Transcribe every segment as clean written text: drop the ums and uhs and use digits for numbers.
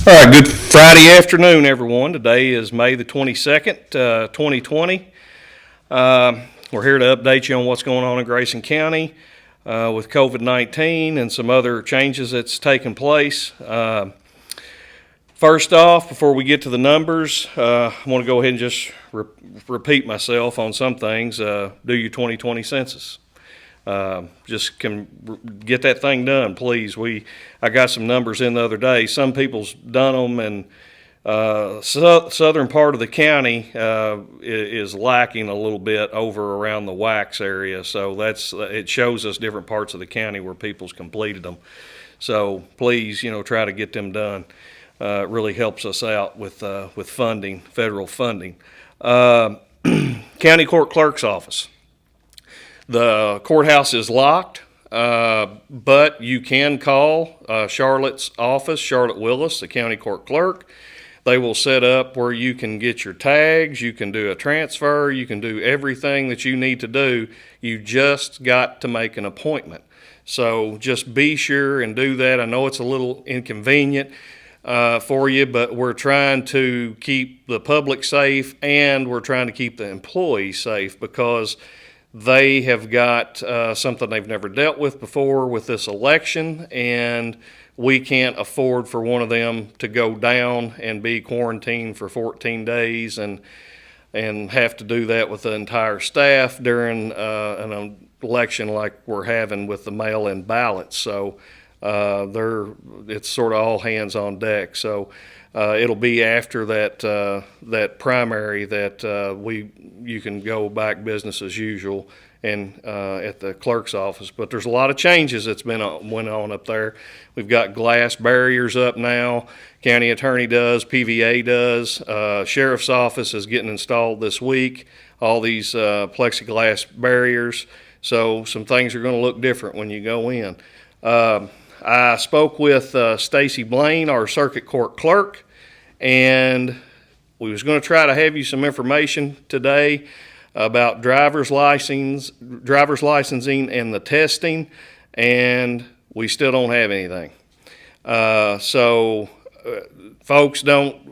All right, good Friday afternoon, everyone. Today is May the 22nd, 2020. We're here to update you on what's going on in Grayson County with COVID-19 and some other changes that's taken place. First off, before we get to the numbers, I want to go ahead and just repeat myself on some things. Do your 2020 census. Just can get that thing done, please. I got some numbers in the other day. Some people's done them, and southern part of the county is lacking a little bit over around the Wax area. So it shows us different parts of the county where people's completed them. So please, try to get them done. It really helps us out with funding, federal funding. County Court Clerk's Office. The courthouse is locked, but you can call Charlotte's office, Charlotte Willis, the county court clerk. They will set up where you can get your tags, you can do a transfer, you can do everything that you need to do. You just got to make an appointment. So just be sure and do that. I know it's a little inconvenient for you, but we're trying to keep the public safe and we're trying to keep the employees safe because they have got something they've never dealt with before with this election, and we can't afford for one of them to go down and be quarantined for 14 days and have to do that with the entire staff during an election like we're having with the mail-in ballots. So it's sort of all hands on deck. So it'll be after that primary that you can go back business as usual and at the clerk's office. But there's a lot of changes that's went on up there. We've got glass barriers up now. County attorney does, PVA does. Sheriff's office is getting installed this week. All these plexiglass barriers. So some things are going to look different when you go in. I spoke with Stacy Blaine, our circuit court clerk, and we was going to try to have you some information today about driver's licensing and the testing, and we still don't have anything. So folks, don't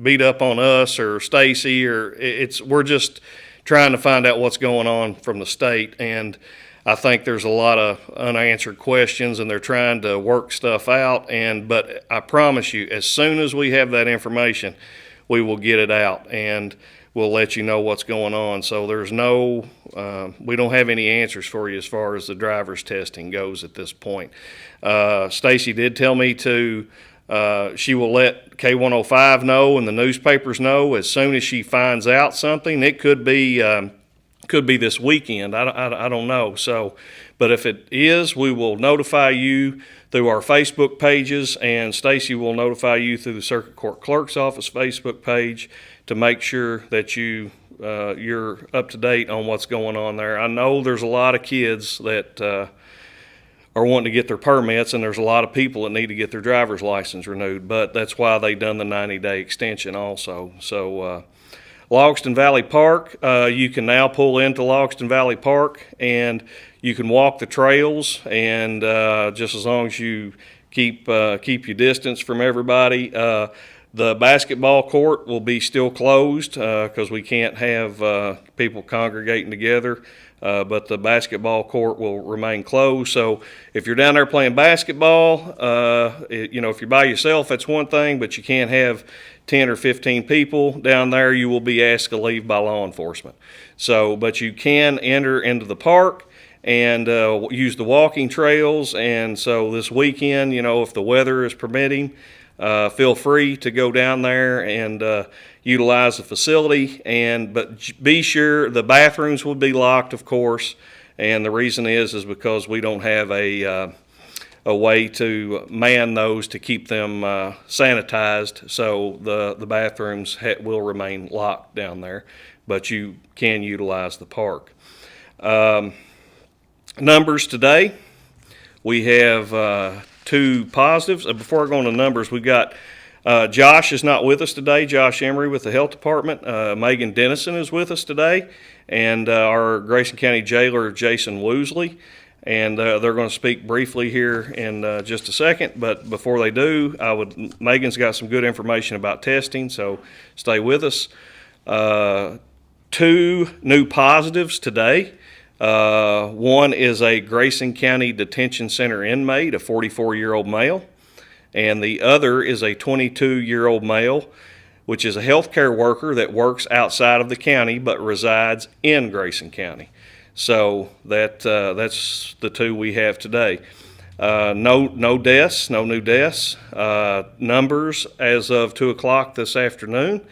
beat up on us or Stacy, we're just trying to find out what's going on from the state, and I think there's a lot of unanswered questions and they're trying to work stuff out. But I promise you, as soon as we have that information, we will get it out and we'll let you know what's going on. So we don't have any answers for you as far as the driver's testing goes at this point. Stacy did tell me she will let K105 know and the newspapers know as soon as she finds out something. It could be this weekend. I don't know. So, but if it is, we will notify you through our Facebook pages, and Stacy will notify you through the Circuit Court Clerk's Office Facebook page to make sure that you're up to date on what's going on there. I know there's a lot of kids that are wanting to get their permits, and there's a lot of people that need to get their driver's license renewed, but that's why they done the 90-day extension also. So, Logston Valley Park, you can now pull into Logston Valley Park and you can walk the trails, and just as long as you keep your distance from everybody. The basketball court will be still closed because we can't have people congregating together, but the basketball court will remain closed. So if you're down there playing basketball, if you're by yourself, that's one thing, but you can't have 10 or 15 people down there. You will be asked to leave by law enforcement. So, but you can enter into the park and use the walking trails. And so this weekend, if the weather is permitting, feel free to go down there and utilize the facility. But be sure the bathrooms will be locked, of course. And the reason is because we don't have a way to man those to keep them sanitized. So the bathrooms will remain locked down there, but you can utilize the park. Numbers today, we have two positives. Before I go on to numbers, we've got Josh is not with us today. Josh Emery with the health department. Megan Dennison is with us today, and our Grayson County jailer Jason Woosley. and they're going to speak briefly here in just a second. But before they do, Megan's got some good information about testing, so stay with us. 2 new positives today. One is a Grayson County Detention Center inmate, a 44-year-old male, and the other is a 22-year-old male, which is a healthcare worker that works outside of the county but resides in Grayson County. So that's the 2 we have today. No new deaths. Numbers as of 2 o'clock this afternoon.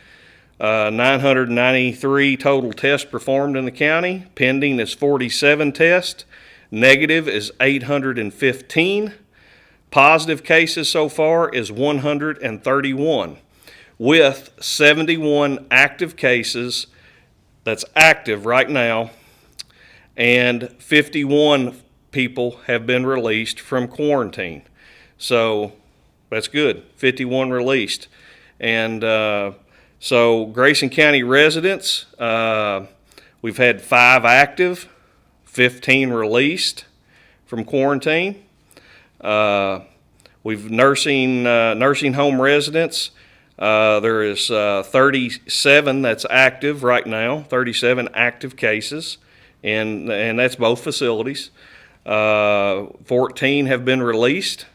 993 total tests performed in the county. Pending is 47 tests. Negative is 815. Positive cases so far is 131, with 71 active cases that's active right now, and 51 people have been released from quarantine. So that's good, 51 released. And so Grayson County residents, we've had 5 active, 15 released from quarantine. We've nursing home residents. There is 37 that's active right now, 37 active cases, and that's both facilities. 14 have been released.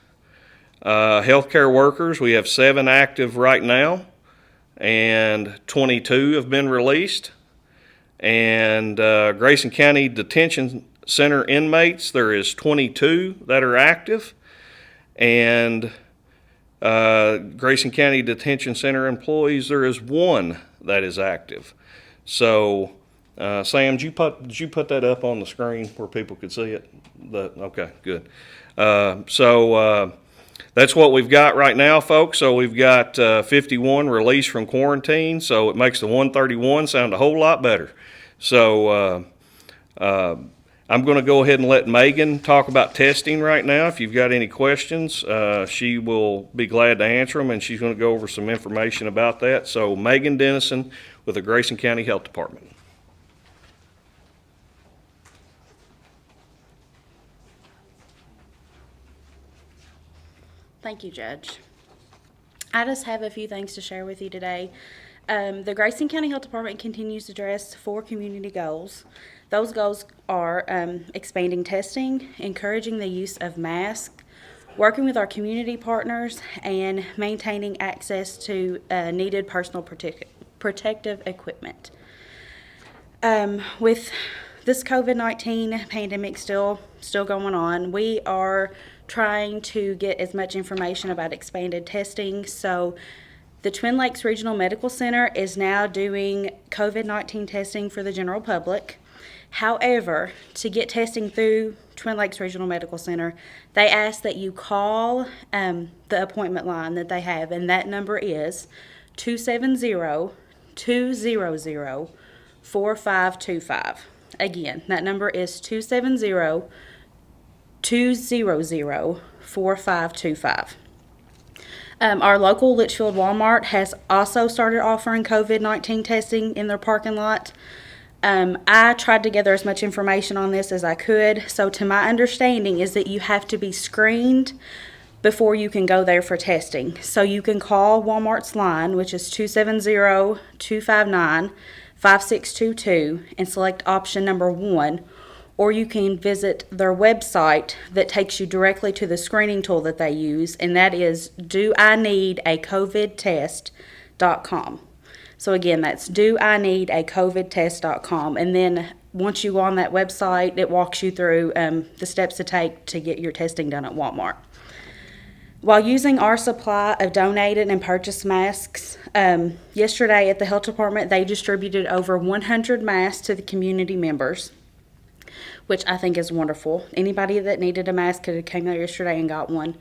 Healthcare workers, we have 7 active right now, and 22 have been released. And Grayson County Detention Center inmates, there is 22 that are active, and Grayson County Detention Center employees, there is 1 that is active. So, Sam, did you put that up on the screen where people could see it? Okay, good. So that's what we've got right now, folks. So we've got 51 released from quarantine, so it makes the 131 sound a whole lot better. So I'm going to go ahead and let Megan talk about testing right now. If you've got any questions, she will be glad to answer them, and she's going to go over some information about that. So Megan Dennison with the Grayson County Health Department. Thank you, Judge. I just have a few things to share with you today. The Grayson County Health Department continues to address 4 community goals. Those goals are expanding testing, encouraging the use of masks, working with our community partners, and maintaining access to needed personal protective equipment. With this COVID-19 pandemic still going on, we are trying to get as much information about expanded testing. So the Twin Lakes Regional Medical Center is now doing COVID-19 testing for the general public. However, to get testing through Twin Lakes Regional Medical Center, they ask that you call the appointment line that they have, and that number is 270-200-4525. Again, that number is 270-200-4525. Our local Litchfield Walmart has also started offering COVID-19 testing in their parking lot. I tried to gather as much information on this as I could. So to my understanding is that you have to be screened before you can go there for testing. So you can call Walmart's line, which is 270-259-5622, and select option number 1. Or you can visit their website that takes you directly to the screening tool that they use, and that is doineedacovidtest.com. So again, that's doineedacovidtest.com. And then once you go on that website, it walks you through the steps to take to get your testing done at Walmart. While using our supply of donated and purchased masks, yesterday at the health department, they distributed over 100 masks to the community members, which I think is wonderful. Anybody that needed a mask could have came there yesterday and got one.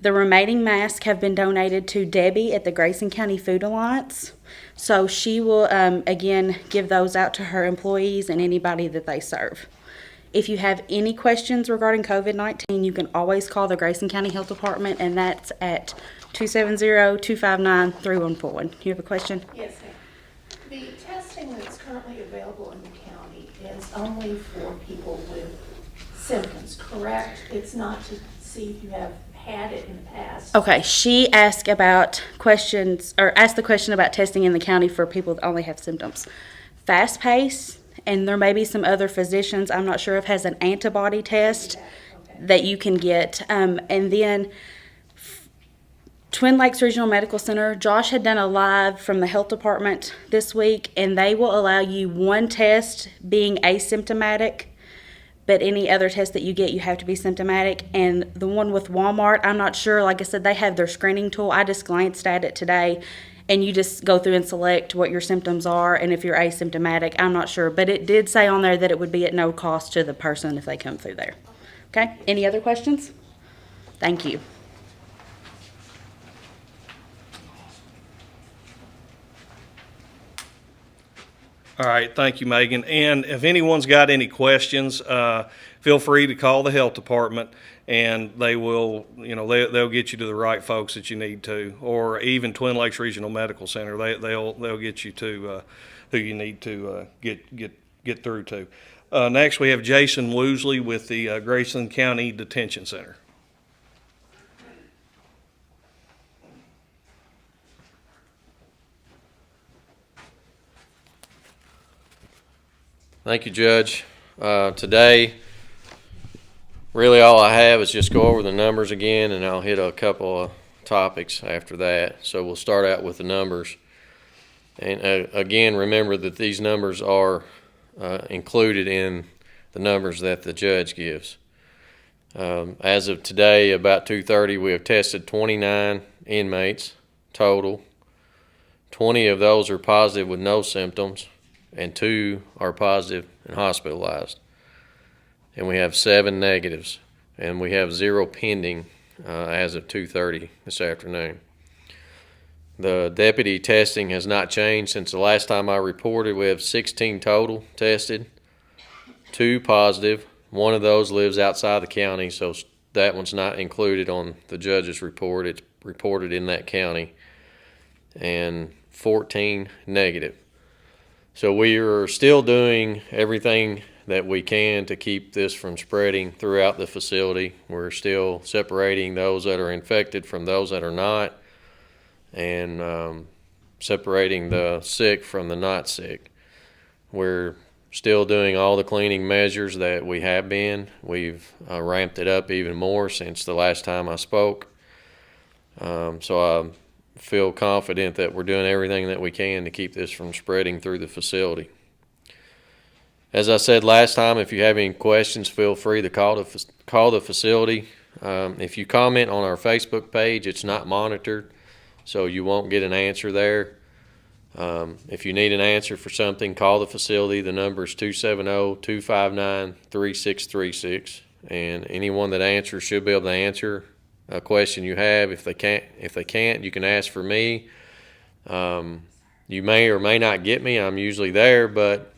The remaining masks have been donated to Debbie at the Grayson County Food Alliance. So she will, again, give those out to her employees and anybody that they serve. If you have any questions regarding COVID-19, you can always call the Grayson County Health Department, and that's at 270-259-3141. You have a question? Yes, ma'am. The testing that's currently available in the county is only for people with symptoms, correct? It's not to see if you have had it in the past. Okay, she asked about questions, or asked the question about testing in the county for people that only have symptoms. Fast Pace, and there may be some other physicians, I'm not sure if has an antibody test that you can get. And then Twin Lakes Regional Medical Center, Josh had done a live from the health department this week, and they will allow you one test being asymptomatic, but any other test that you get, you have to be symptomatic. And the one with Walmart, I'm not sure. Like I said, they have their screening tool. I just glanced at it today, and you just go through and select what your symptoms are, and if you're asymptomatic, I'm not sure. But it did say on there that it would be at no cost to the person if they come through there. Okay, any other questions? Thank you. All right, thank you, Megan. And if anyone's got any questions, feel free to call the health department, and they will, they'll get you to the right folks that you need to, or even Twin Lakes Regional Medical Center. They'll get you to who you need to get through to. Next, we have Jason Woosley with the Grayson County Detention Center. Thank you, Judge. Today, really all I have is just go over the numbers again, and I'll hit a couple of topics after that. So we'll start out with the numbers. And again, remember that these numbers are included in the numbers that the judge gives. As of today, about 2:30, we have tested 29 inmates total. 20 of those are positive with no symptoms, and 2 are positive and hospitalized. And we have 7 negatives, and we have 0 pending as of 2:30 this afternoon. The deputy testing has not changed since the last time I reported. We have 16 total tested, 2 positive. 1 of those lives outside the county, so that one's not included on the judge's report. It's reported in that county. And 14 negative. So we are still doing everything that we can to keep this from spreading throughout the facility. We're still separating those that are infected from those that are not, and separating the sick from the not sick. We're still doing all the cleaning measures that we have been. We've ramped it up even more since the last time I spoke. So I feel confident that we're doing everything that we can to keep this from spreading through the facility. As I said last time, if you have any questions, feel free to call the facility. If you comment on our Facebook page, it's not monitored, so you won't get an answer there. If you need an answer for something, call the facility. The number is 270-259-3636, and anyone that answers should be able to answer a question you have. If they can't, you can ask for me. You may or may not get me. I'm usually there, but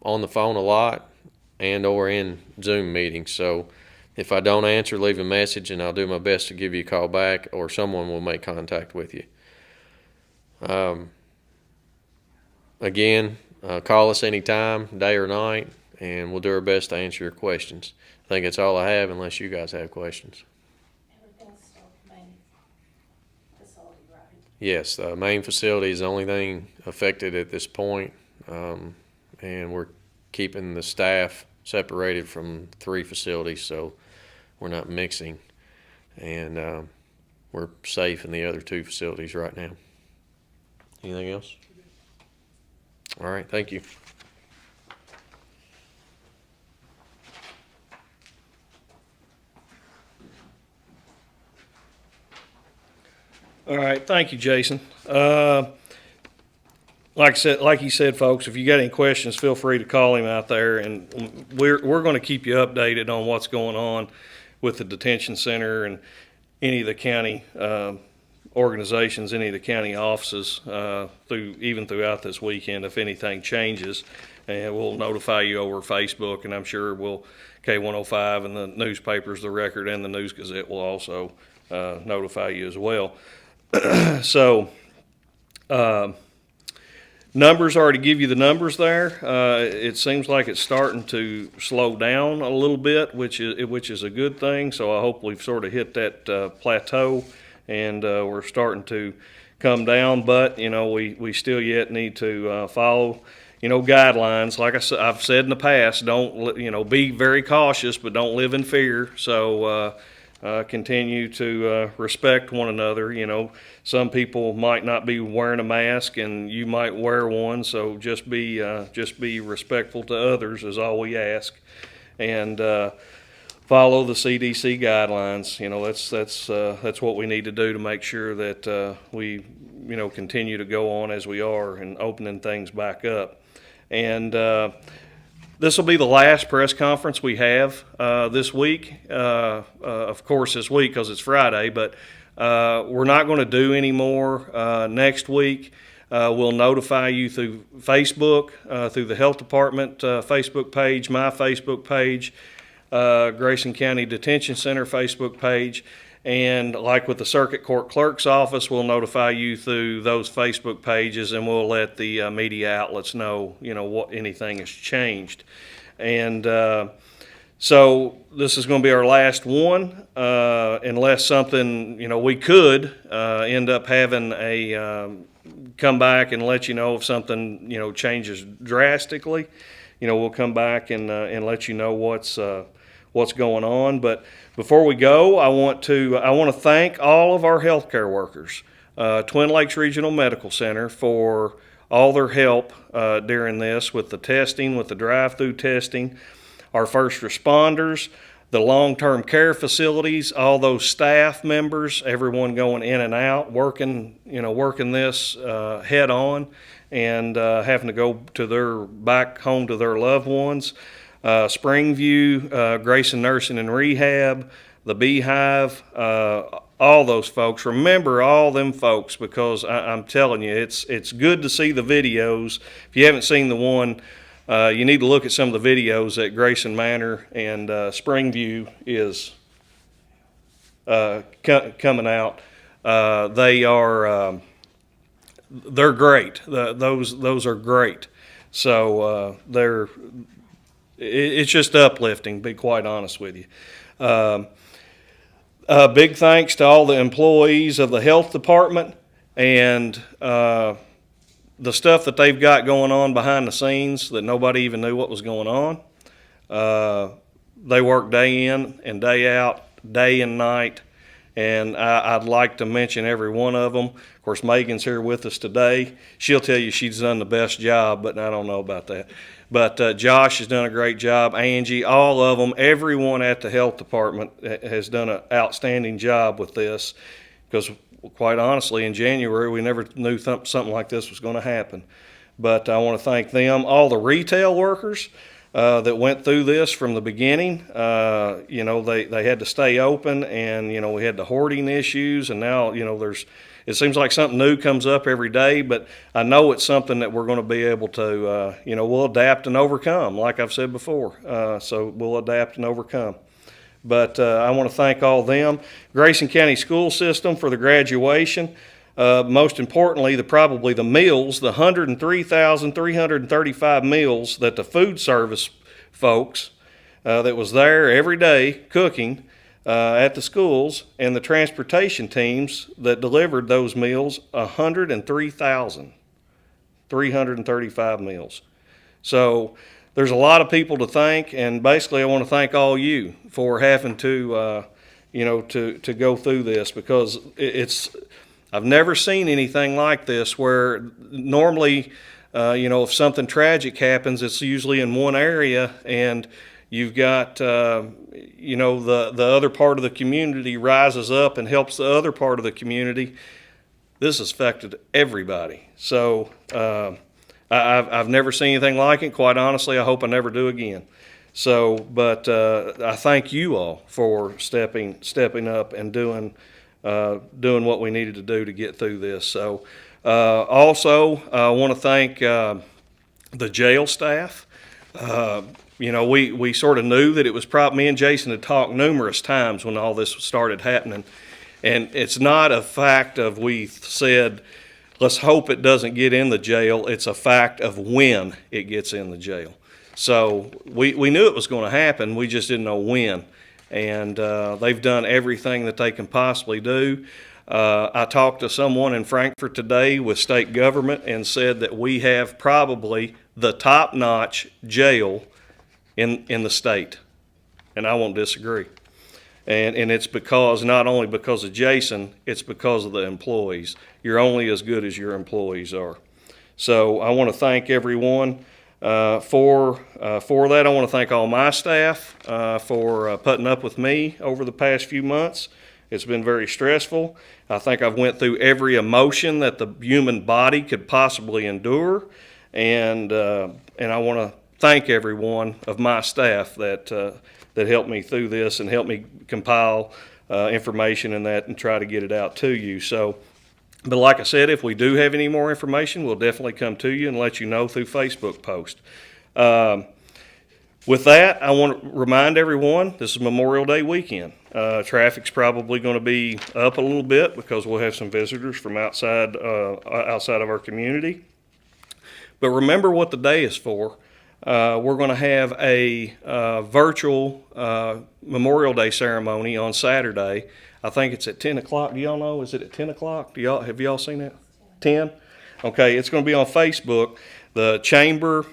on the phone a lot and or in Zoom meetings. So if I don't answer, leave a message, and I'll do my best to give you a call back, or someone will make contact with you. Again, call us anytime, day or night, and we'll do our best to answer your questions. I think that's all I have, unless you guys have questions. Everything's still main facility, right? Yes, the main facility is the only thing affected at this point, and we're keeping the staff separated from 3 facilities, so we're not mixing, and we're safe in the other 2 facilities right now. Anything else? All right, thank you. All right, thank you, Jason. Like you said, folks, if you got any questions, feel free to call him out there, and we're going to keep you updated on what's going on with the detention center and any of the county organizations, any of the county offices, even throughout this weekend. If anything changes, and we'll notify you over Facebook, and I'm sure K105 and the newspapers, the Record and the News Gazette will also notify you as well. So Numbers already give you the numbers there. It seems like it's starting to slow down a little bit, which is a good thing. So I hope we've sort of hit that plateau, and we're starting to come down. But we still yet need to follow guidelines. Like I've said in the past, don't be very cautious, but don't live in fear. So continue to respect one another. Some people might not be wearing a mask, and you might wear one. So just be respectful to others is all we ask, and follow the CDC guidelines. That's what we need to do to make sure that we continue to go on as we are and opening things back up. And this will be the last press conference we have this week. Of course, this week because it's Friday, but we're not going to do any more next week. We'll notify you through Facebook, through the Health Department Facebook page, my Facebook page, Grayson County Detention Center Facebook page. And like with the Circuit Court Clerk's Office, we'll notify you through those Facebook pages, and we'll let the media outlets know, what anything has changed. And so this is going to be our last one, unless something, we could end up having a come back and let you know if something, changes drastically. We'll come back and let you know what's going on. But before we go, I want to thank all of our healthcare workers, Twin Lakes Regional Medical Center, for all their help during this with the testing, with the drive-through testing, our first responders, the long-term care facilities, all those staff members, everyone going in and out, working this head on, and having to go back home to their loved ones. Springview, Grayson Nursing and Rehab, the Beehive, all those folks. Remember all them folks, because I'm telling you, it's good to see the videos. If you haven't seen the one, you need to look at some of the videos that Grayson Manor and Springview is coming out. They're great. Those are great. So it's just uplifting, to be quite honest with you. Big thanks to all the employees of the health department and the stuff that they've got going on behind the scenes that nobody even knew what was going on. They work day in and day out, day and night, and I'd like to mention every one of them. Of course, Megan's here with us today. She'll tell you she's done the best job, but I don't know about that. But Josh has done a great job. Angie, all of them, everyone at the health department has done an outstanding job with this, because quite honestly, in January, we never knew something like this was going to happen. But I want to thank them. All the retail workers that went through this from the beginning, they had to stay open, and, we had the hoarding issues, and now, it seems like something new comes up every day, but I know it's something that we're going to be able to, we'll adapt and overcome, like I've said before. So we'll adapt and overcome. But I want to thank all of them. Grayson County School System for the graduation. Most importantly, probably the meals, the 103,335 meals that the food service folks that was there every day cooking at the schools, and the transportation teams that delivered those meals, 103,335 meals. So there's a lot of people to thank, and basically I want to thank all you for having to, to go through this, because I've never seen anything like this, where normally, if something tragic happens, it's usually in one area, and you've got, the other part of the community rises up and helps the other part of the community. This has affected everybody. So I've never seen anything like it. Quite honestly, I hope I never do again. So, but I thank you all for stepping up and doing what we needed to do to get through this. So also, I want to thank the jail staff. We sort of knew that it was me and Jason had talked numerous times when all this started happening. And it's not a fact of we said, let's hope it doesn't get in the jail. It's a fact of when it gets in the jail. So we knew it was going to happen. We just didn't know when. And they've done everything that they can possibly do. I talked to someone in Frankfort today with state government and said that we have probably the top-notch jail in the state. And I won't disagree. And it's because, not only because of Jason, it's because of the employees. You're only as good as your employees are. So I want to thank everyone for that. I want to thank all my staff for putting up with me over the past few months. It's been very stressful. I think I've went through every emotion that the human body could possibly endure. And I want to thank every one of my staff that helped me through this and helped me compile information and that and try to get it out to you. So, but like I said, if we do have any more information, we'll definitely come to you and let you know through Facebook post. With that, I want to remind everyone, this is Memorial Day weekend. Traffic's probably going to be up a little bit because we'll have some visitors from outside of our community. But remember what the day is for. We're going to have a virtual Memorial Day ceremony on Saturday. I think it's at 10 o'clock. Do y'all know? Is it at 10 o'clock? Have y'all seen that? 10? Okay, it's going to be on Facebook. The Chamber,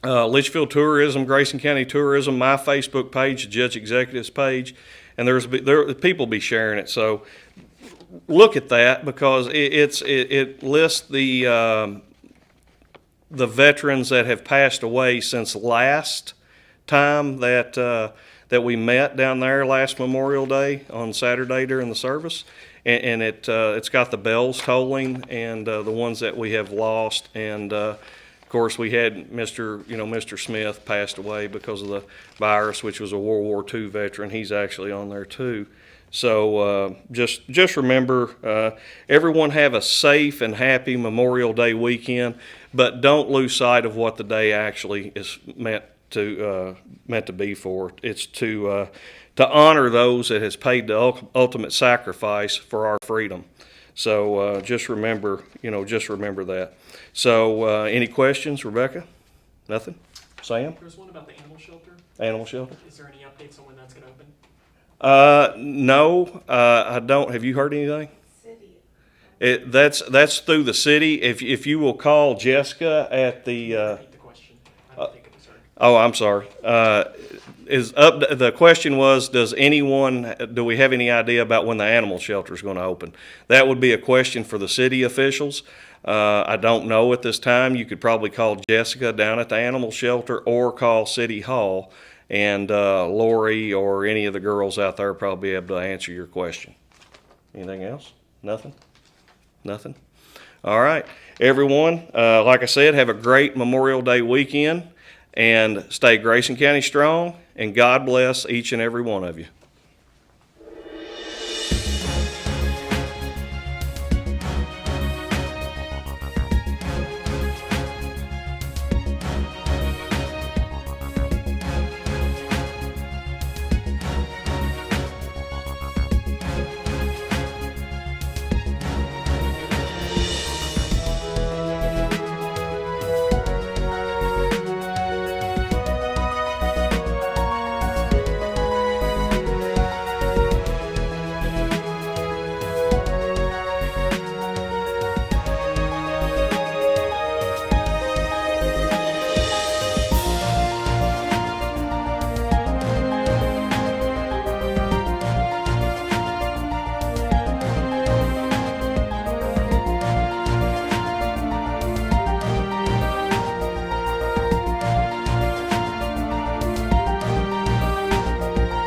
Litchfield Tourism, Grayson County Tourism, my Facebook page, the Judge Executive's page, and there people be sharing it. So look at that because it lists the veterans that have passed away since last time that we met down there last Memorial Day on Saturday during the service, and it's got the bells tolling and the ones that we have lost, and of course we had Mr. Smith passed away because of the virus, which was a World War II veteran. He's actually on there too. So just remember, everyone have a safe and happy Memorial Day weekend, but don't lose sight of what the day actually is meant to be for. It's to honor those that has paid the ultimate sacrifice for our freedom. So just remember that. So any questions, Rebecca? Nothing? Sam? There's one about the animal shelter. Animal shelter? Is there any updates on when that's going to open? No, I don't. Have you heard anything? That's through the city. If you will call Jessica at the. Repeat the question. I don't think it was her. Oh, I'm sorry. The question was, do we have any idea about when the animal shelter is going to open? That would be a question for the city officials. I don't know at this time. You could probably call Jessica down at the animal shelter or call City Hall, and Lori or any of the girls out there will probably be able to answer your question. Anything else? Nothing? Nothing? All right. Everyone, like I said, have a great Memorial Day weekend and stay Grayson County strong, and God bless each and every one of you.